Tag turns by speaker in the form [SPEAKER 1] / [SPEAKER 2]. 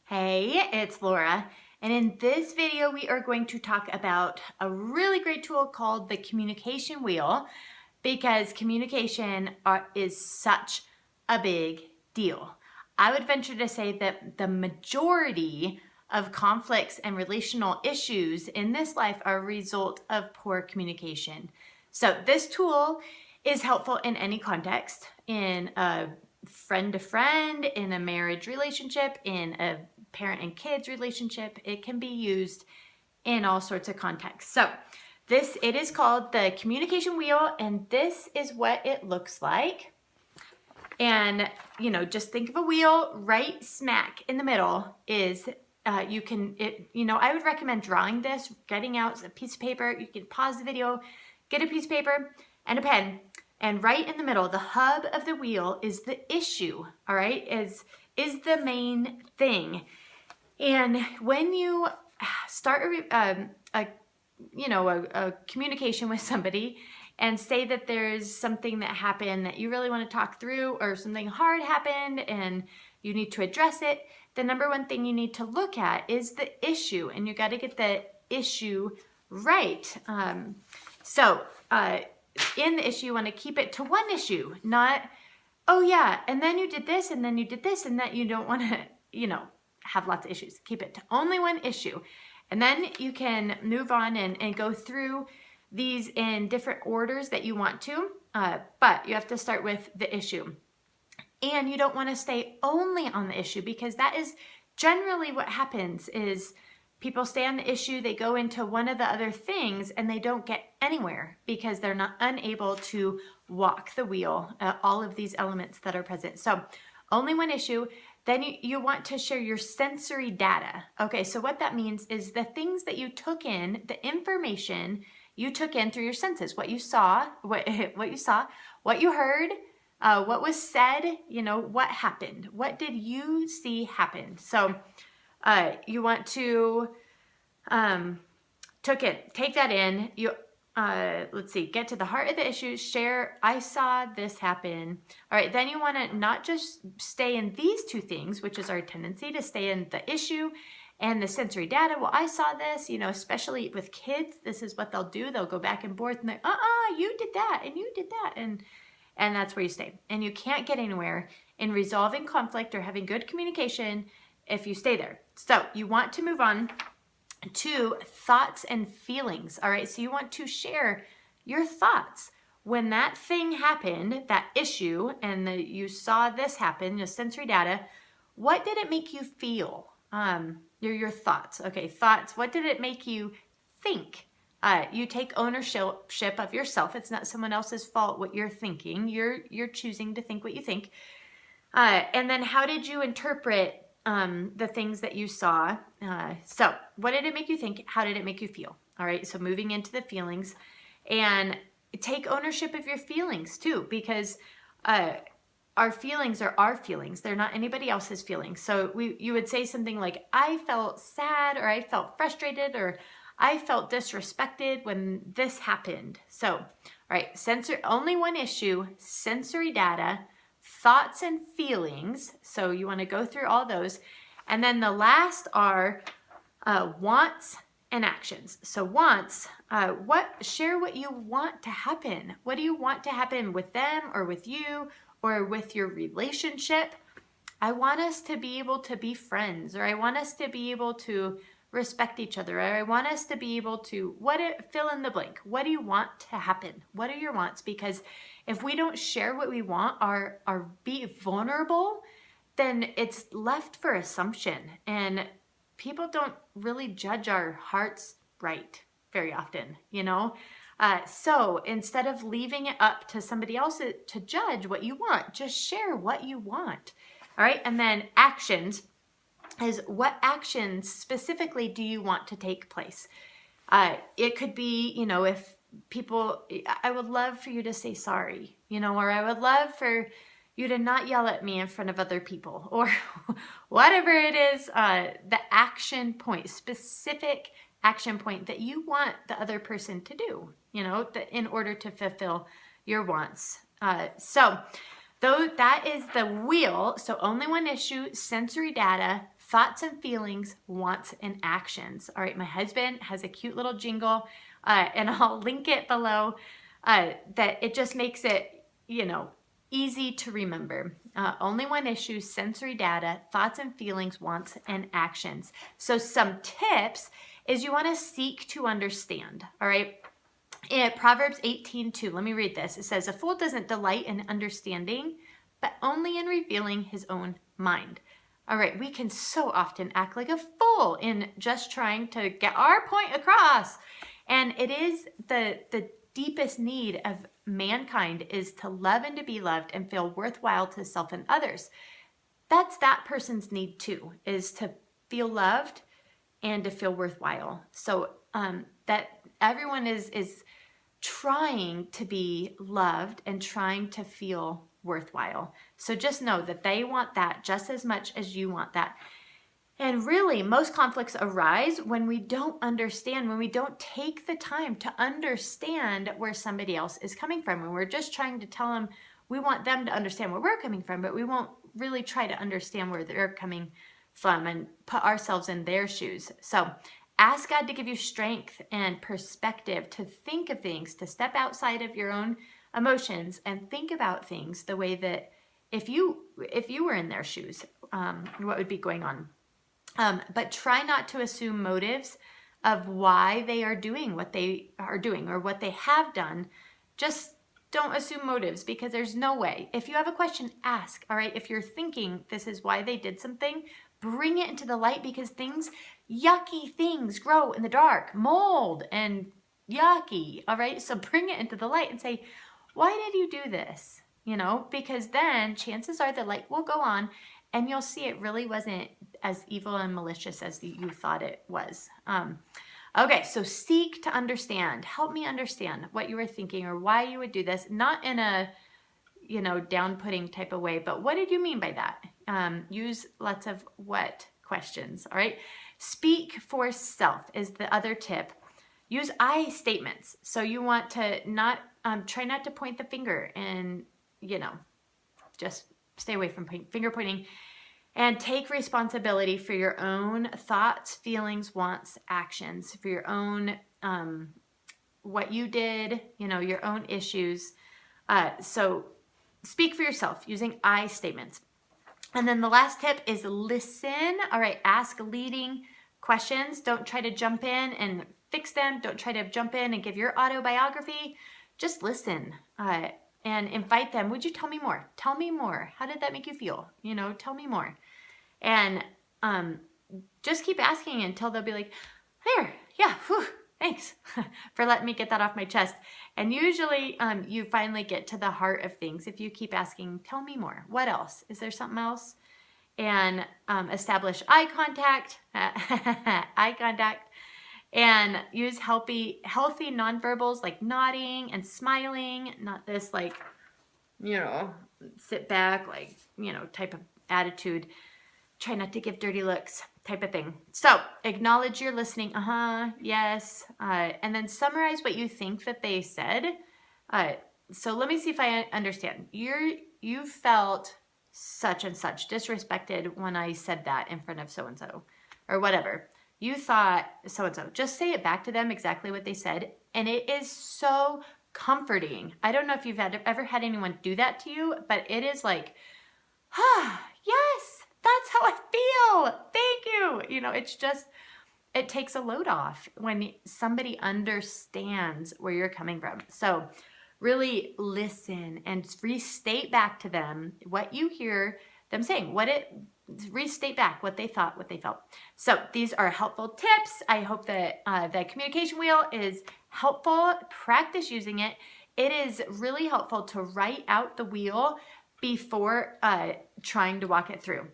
[SPEAKER 1] Hey, it's Laura, and in this video we are going to talk about a really great tool called the communication wheel, because communication is such a big deal. I would venture to say that the majority of conflicts and relational issues in this life are a result of poor communication. So this tool is helpful in any context, in a friend to friend, in a marriage relationship, in a parent and kids relationship. It can be used in all sorts of contexts. So it is called the communication wheel, and this is what it looks like. And just think of a wheel. Right smack in the middle is I would recommend drawing this, getting out a piece of paper. You can pause the video, get a piece of paper and a pen, and right in the middle, the hub of the wheel is the issue. All right, is the main thing. And when you start a communication with somebody and say that there's something that happened that you really want to talk through, or something hard happened and you need to address it, the number one thing you need to look at is the issue, and you got to get the issue right. In the issue, you want to keep it to one issue, not, oh yeah, and then you did this, and then you did this, and that you don't want to, have lots of issues. Keep it to only one issue. And then you can move on and go through these in different orders that you want to, but you have to start with the issue. And you don't want to stay only on the issue, because that is generally what happens is people stay on the issue, they go into one of the other things, and they don't get anywhere because they're not unable to walk the wheel, all of these elements that are present. So only one issue. Then you want to share your sensory data. Okay, so what that means is the things that you took in, the information you took in through your senses, what you saw, what you heard, what was said, what happened, what did you see happen? So you want to take that in. Get to the heart of the issue, share, I saw this happen. All right, then you want to not just stay in these two things, which is our tendency to stay in the issue and the sensory data. Well, I saw this, especially with kids, this is what they'll do. They'll go back and forth and you did that and you did that. And that's where you stay. And you can't get anywhere in resolving conflict or having good communication if you stay there. So you want to move on to thoughts and feelings. All right, so you want to share your thoughts. When that thing happened, that issue, and you saw this happen, the sensory data, what did it make you feel? Your thoughts. Okay, thoughts. What did it make you think? You take ownership of yourself. It's not someone else's fault what you're thinking. You're choosing to think what you think. And then how did you interpret the things that you saw? So what did it make you think? How did it make you feel? All right, so moving into the feelings, and take ownership of your feelings too, because our feelings are our feelings. They're not anybody else's feelings. So you would say something like, I felt sad, or I felt frustrated, or I felt disrespected when this happened. So, all right, only one issue, sensory data, thoughts and feelings. So you want to go through all those. And then the last are wants and actions. So wants, share what you want to happen. What do you want to happen with them, or with you, or with your relationship? I want us to be able to be friends, or I want us to be able to respect each other, or I want us to be able to fill in the blank. What do you want to happen? What are your wants? Because if we don't share what we want, or be vulnerable, then it's left for assumption, and people don't really judge our hearts right very often, So instead of leaving it up to somebody else to judge what you want, just share what you want. All right, and then actions is, what actions specifically do you want to take place? It could be, if people, I would love for you to say sorry, or I would love for you to not yell at me in front of other people, or whatever it is, the action point, specific action point that you want the other person to do, in order to fulfill your wants. So that is the wheel. So only one issue, sensory data, thoughts and feelings, wants and actions. All right, my husband has a cute little jingle, and I'll link it below, that it just makes it, easy to remember. Only one issue, sensory data, thoughts and feelings, wants and actions. So some tips is you want to seek to understand, all right? In Proverbs 18:2, let me read this. It says, a fool doesn't delight in understanding, but only in revealing his own mind. All right, we can so often act like a fool in just trying to get our point across. And it is the deepest need of mankind is to love and to be loved and feel worthwhile to self and others. That's that person's need too, is to feel loved and to feel worthwhile. So that everyone is trying to be loved and trying to feel worthwhile. So just know that they want that just as much as you want that. And really, most conflicts arise when we don't understand, when we don't take the time to understand where somebody else is coming from. When we're just trying to tell them, we want them to understand where we're coming from, but we won't really try to understand where they're coming from and put ourselves in their shoes. So ask God to give you strength and perspective to think of things, to step outside of your own emotions and think about things the way that if you were in their shoes, what would be going on. But try not to assume motives of why they are doing what they are doing or what they have done. Just don't assume motives, because there's no way. If you have a question, ask, all right? If you're thinking this is why they did something, bring it into the light, because yucky things grow in the dark, mold and yucky, all right? So bring it into the light and say, why did you do this? Because then chances are the light will go on and you'll see it really wasn't as evil and malicious as you thought it was. Okay, so seek to understand. Help me understand what you were thinking or why you would do this, not in a, down-putting type of way, but what did you mean by that? Use lots of what questions, all right? Speak for self is the other tip. Use I statements. So you want to try not to point the finger and, just stay away from finger pointing, and take responsibility for your own thoughts, feelings, wants, actions, for your own, what you did, your own issues. So speak for yourself using I statements. And then the last tip is listen. All right, ask leading questions. Don't try to jump in and fix them. Don't try to jump in and give your autobiography. Just listen and invite them. Would you tell me more? Tell me more. How did that make you feel? Tell me more. And just keep asking until they'll be like, there, yeah, whew, thanks for letting me get that off my chest. And usually you finally get to the heart of things if you keep asking, tell me more. What else? Is there something else? And establish eye contact, and use healthy nonverbals like nodding and smiling, not this like, sit back, like, type of attitude. Try not to give dirty looks type of thing. So acknowledge you're listening. Yes. And then summarize what you think that they said. So let me see if I understand. You felt such and such disrespected when I said that in front of so-and-so or whatever. You thought so-and-so. Just say it back to them exactly what they said. And it is so comforting. I don't know if you've ever had anyone do that to you, but it is like, yes, that's how I feel. Thank you. It's just, it takes a load off when somebody understands where you're coming from. So really listen and restate back to them what you hear them saying, restate back what they thought, what they felt. So these are helpful tips. I hope that the communication wheel is helpful. Practice using it. It is really helpful to write out the wheel before trying to walk it through.